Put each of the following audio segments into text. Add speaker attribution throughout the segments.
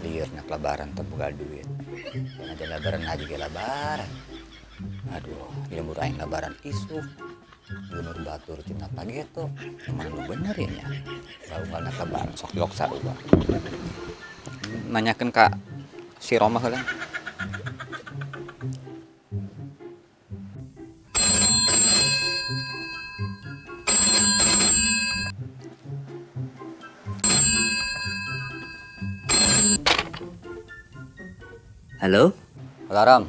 Speaker 1: liurna lebaran terbuka duit. Dan aja lebaran aja ke lebaran. Aduh, ilmu aing lebaran isu. Gunur batur tina pageto. Emang lu bener ya nya. Gaunggalna lebaran sok yok sarua. Nanyakeun ka si Roma heula.
Speaker 2: Halo,
Speaker 1: Halo Ram.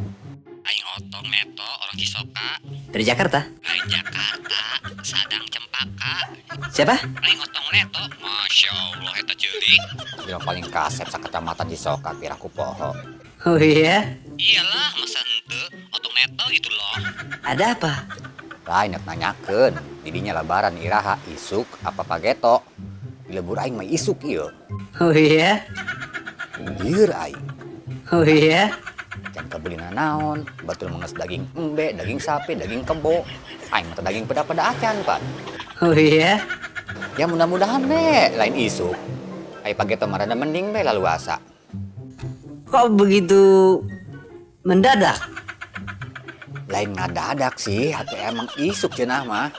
Speaker 3: Aing Otong Neto orang Cisoka.
Speaker 2: dari Jakarta.
Speaker 3: Aing Jakarta Sadang Cempaka.
Speaker 2: Siapa?
Speaker 3: Aing Otong Neto. Masya Allah eta ceulik.
Speaker 1: Bilang paling kasep sakacamatan di Soka piraku poho.
Speaker 2: Oh iya,
Speaker 3: Iyalah masa henteu Otong Neto gitu loh.
Speaker 2: ada apa?
Speaker 1: Lain nak nanyakeun, didinya lebaran iraha isuk apa pageto. Di lembur aing mah isuk ieu.
Speaker 2: Oh iya,
Speaker 1: Lieur aing.
Speaker 2: oh iya.
Speaker 1: Can kabelina naon, batur menges daging embe, daging sapi, daging kebo. Aing mah teh daging peda-peda acan, Pan.
Speaker 2: Oh iya,
Speaker 1: Ya mudah-mudahan be lain isuk. Ai pageto mah rada mending be laluasa.
Speaker 2: kok begitu mendadak?
Speaker 1: Lain ngadadak sih, atuh emang isuk cenah mah.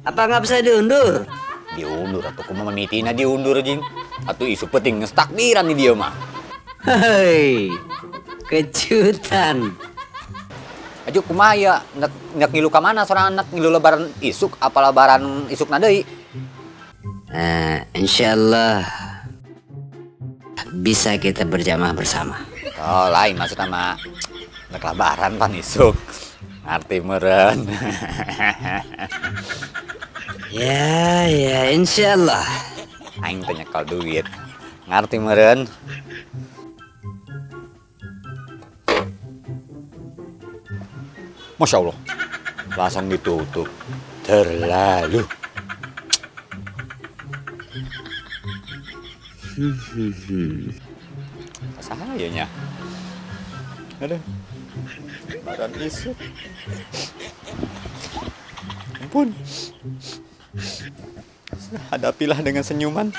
Speaker 2: Apa nggak bisa diundur?
Speaker 1: Diundur atuh kumaha mimitina diundur jeung. Atuh isuk penting geus takbiran di dieu mah.
Speaker 2: Hei, kejutan.
Speaker 1: Aju kumaha ya nek ngilu ka mana sorangan nek ngilu lebaran isuk apa lebaran isukna deui?
Speaker 2: Insyaallah bisa kita berjamaah bersama.
Speaker 1: Oh lain maksudnya mah nek lebaran pan isuk. Ngarti meureun.
Speaker 2: Ya, insyaallah.
Speaker 1: Aing teh nyekel duit. Ngarti meureun. Masya Allah. Langsung ditutup. Terlalu. Saya nya. Aduh. Badan isuk. Ampun. Hadapilah dengan senyuman.